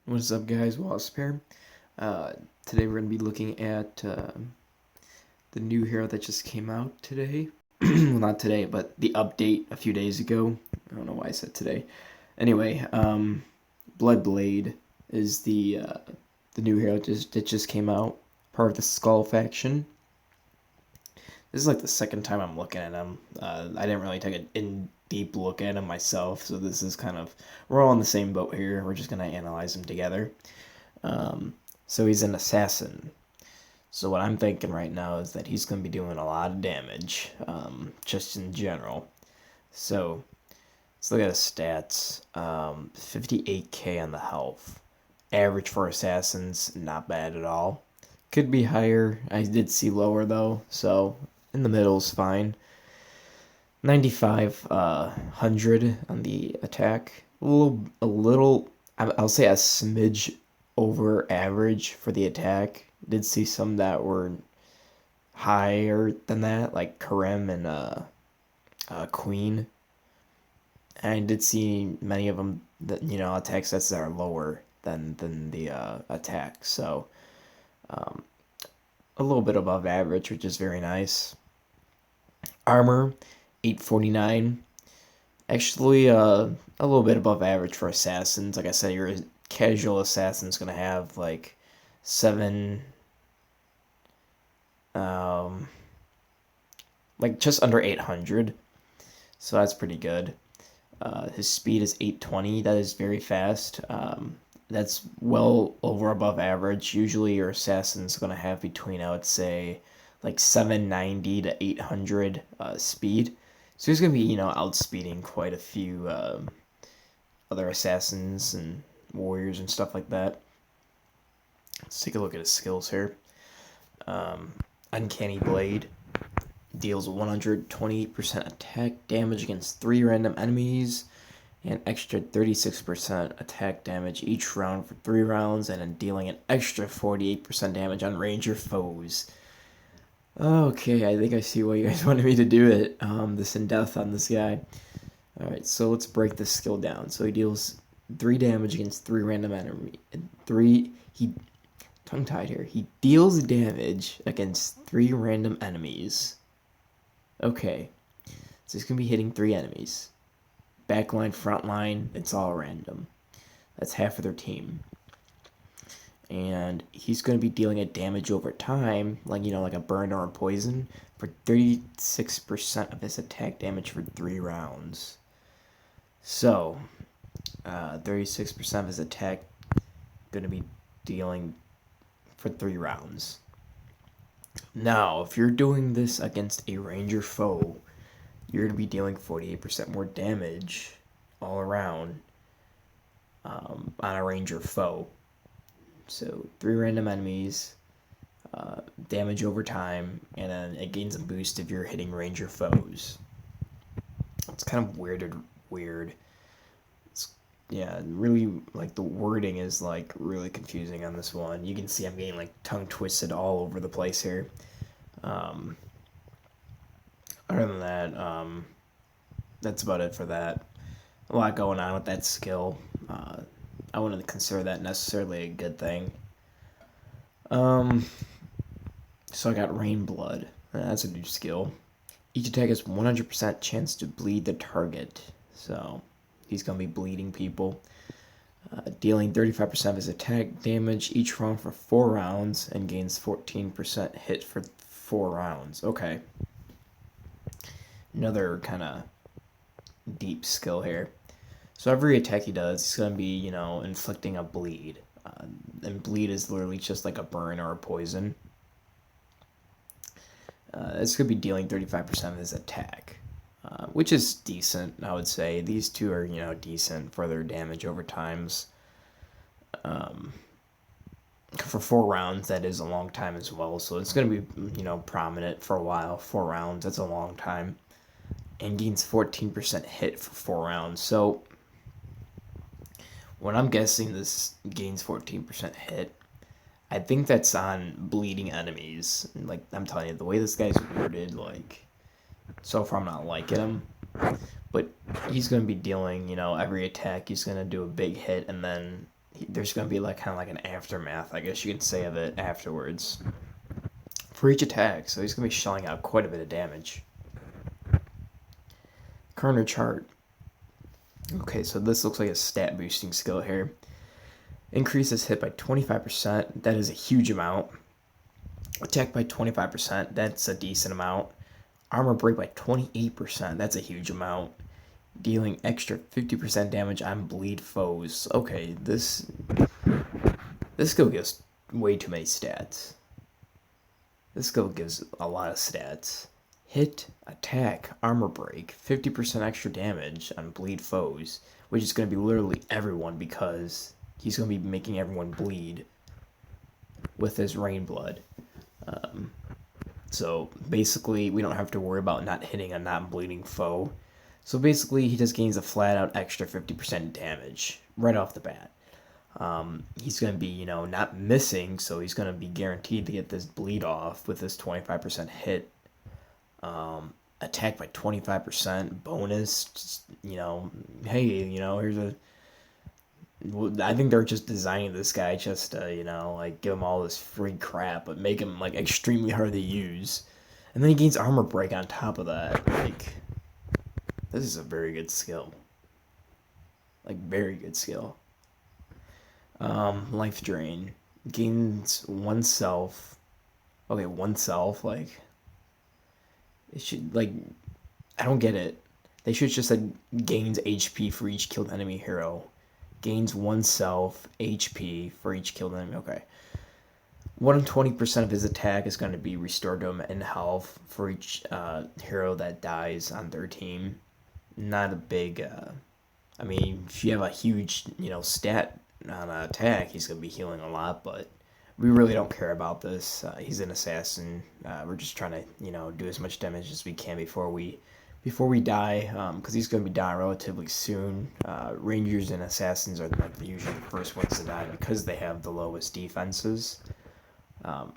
What's up, guys? Wasp here. Today we're going to be looking at the new hero that just came out today. Well, not today, but the update a few days ago. I don't know why I said today. Anyway, Bloodblade is the new hero that just came out, part of the Skull faction. This is like the second time I'm looking at him. I didn't really take an in-deep look at him myself, so this is kind of, we're all in the same boat here. We're just going to analyze him together. Um, so he's an assassin. So what I'm thinking right now is that he's going to be doing a lot of damage, just in general. So let's look at his stats. 58k on the health. Average for assassins, not bad at all. Could be higher. I did see lower though, so in the middle is fine. 9500 on the attack. A little. I'll say a smidge over average for the attack. Did see some that were higher than that, like Karim and Queen. And I did see many of them that attack sets that are lower than the attack. So um, a little bit above average, which is very nice. Armor 849. Actually, a little bit above average for assassins. Like I said, your casual assassin's gonna have like 7, um, like just under 800. So that's pretty good. His speed is 820. That is very fast. That's well over above average. Usually your assassin's gonna have between, I would say, like 790 to 800 speed. So he's gonna be, outspeeding quite a few other assassins and warriors and stuff like that. Let's take a look at his skills here. Uncanny Blade deals 128% attack damage against 3 random enemies and extra 36% attack damage each round for 3 rounds, and then dealing an extra 48% damage on ranger foes. Okay, I think I see why you guys wanted me to do it. This in depth on this guy. Alright, so let's break this skill down. So he deals 3 damage against 3 random enemies. Tongue-tied here. He deals damage against 3 random enemies. Okay, so he's going to be hitting 3 enemies. Backline, frontline, it's all random. That's half of their team. And he's going to be dealing a damage over time, like a burn or a poison, for 36% of his attack damage for 3 rounds. So, 36% of his attack going to be dealing for 3 rounds. Now, if you're doing this against a ranger foe, you're going to be dealing 48% more damage all around on a ranger foe. So 3 random enemies, damage over time, and then it gains a boost if you're hitting ranger foes. It's kind of weird. Yeah, really, like, the wording is like really confusing on this one. You can see I'm getting like tongue twisted all over the place here. Other than that, that's about it for that. A lot going on with that skill. I wouldn't consider that necessarily a good thing. So I got Rain Blood. That's a new skill. Each attack has 100% chance to bleed the target. So he's going to be bleeding people. Dealing 35% of his attack damage each round for 4 rounds and gains 14% hit for 4 rounds. Okay. Another kind of deep skill here. So every attack he does, he's going to be, inflicting a bleed. And bleed is literally just like a burn or a poison. It's going to be dealing 35% of his attack, which is decent, I would say. These two are, decent for their damage over times. For 4 rounds, that is a long time as well. So it's going to be, prominent for a while. 4 rounds, that's a long time. And gains 14% hit for 4 rounds. So when I'm guessing this gains 14% hit, I think that's on bleeding enemies. Like, I'm telling you, the way this guy's worded, like, so far I'm not liking him. But he's going to be dealing, every attack, he's going to do a big hit, and then there's going to be like kind of like an aftermath, I guess you could say, of it afterwards for each attack. So he's going to be shelling out quite a bit of damage. Corner chart. Okay, so this looks like a stat boosting skill here. Increases hit by 25%. That is a huge amount. Attack by 25%. That's a decent amount. Armor break by 28%. That's a huge amount. Dealing extra 50% damage on bleed foes. Okay, this skill gives way too many stats. This skill gives a lot of stats. Hit, attack, armor break, 50% extra damage on bleed foes, which is going to be literally everyone because he's going to be making everyone bleed with his rain blood. So basically, we don't have to worry about not hitting a non-bleeding foe. So basically, he just gains a flat-out extra 50% damage right off the bat. He's going to be, not missing, so he's going to be guaranteed to get this bleed off with this 25% hit. Attack by 25% bonus. Just, hey, here's a. I think they're just designing this guy just to, like give him all this free crap, but make him like extremely hard to use. And then he gains armor break on top of that. Like, this is a very good skill. Like, very good skill. Life drain. Gains oneself. Okay, oneself, like. It should, like. I don't get it. They should just, gains HP for each killed enemy hero. Gains oneself HP for each killed enemy. Okay. 120% of his attack is going to be restored to him in health for each hero that dies on their team. Not a big. I mean, if you have a huge, stat on an attack, he's going to be healing a lot, but we really don't care about this. He's an assassin. We're just trying to, do as much damage as we can before we die, because he's going to be dying relatively soon. Rangers and assassins are like usually the first ones to die because they have the lowest defenses. So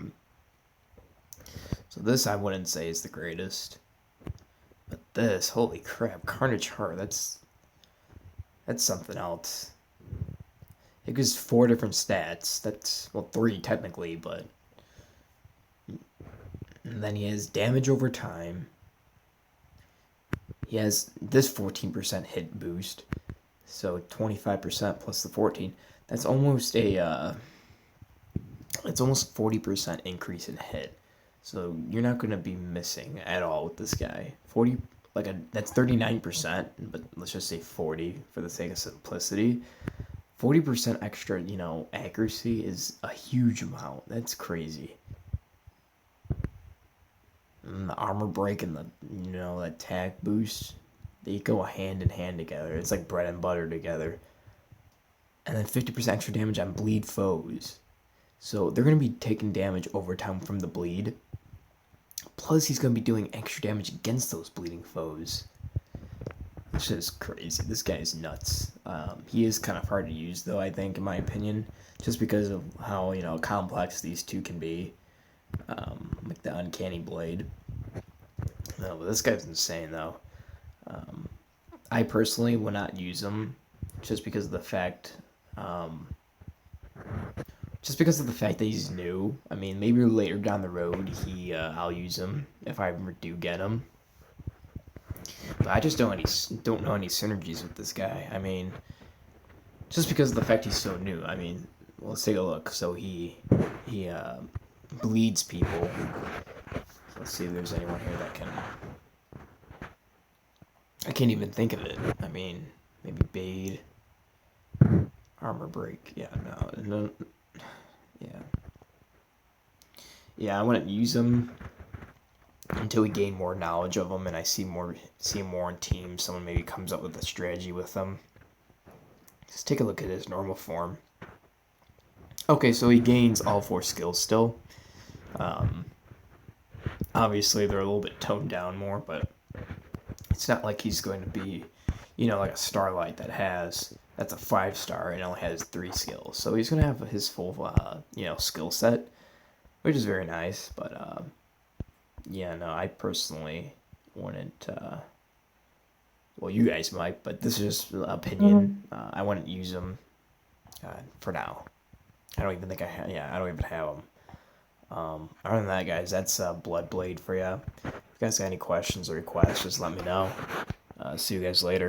this I wouldn't say is the greatest, but this, holy crap, Carnage Heart, that's something else. It gives 4 different stats. That's, well, 3 technically, but and then he has damage over time. He has this 14% hit boost, so 25% plus the 14. That's almost it's almost 40% increase in hit. So you're not going to be missing at all with this guy. 40, that's 39%, but let's just say 40 for the sake of simplicity. 40% extra, accuracy is a huge amount. That's crazy. And the armor break and the, attack boost, they go hand in hand together. It's like bread and butter together. And then 50% extra damage on bleed foes. So they're going to be taking damage over time from the bleed. Plus, he's going to be doing extra damage against those bleeding foes. It's just crazy. This guy is nuts. He is kind of hard to use, though, I think, in my opinion. Just because of how, complex these two can be. Like the Uncanny Blade. No, but this guy's insane, though. I personally would not use him just because of the fact... just because of the fact that he's new. I mean, maybe later down the road, I'll use him if I ever do get him. But I just don't know any synergies with this guy. I mean, just because of the fact he's so new. I mean, let's take a look. So he bleeds people. So let's see if there's anyone here that can. I can't even think of it. I mean, maybe Bade, armor break. Yeah, no. Yeah, I wouldn't use him until we gain more knowledge of him and I see more in teams. Someone maybe comes up with a strategy with them. Let's take a look at his normal form. Okay, so he gains all 4 skills still. Obviously, they're a little bit toned down more, but it's not like he's going to be, like a Starlight that's a 5-star and only has 3 skills. So he's going to have his full, skill set, which is very nice. But, I personally wouldn't, well, you guys might, but this is just an opinion. I wouldn't use him for now. I don't even think I have. Yeah, I don't even have them. Other than that, guys, that's Bloodblade for you. If you guys got any questions or requests, just let me know. See you guys later.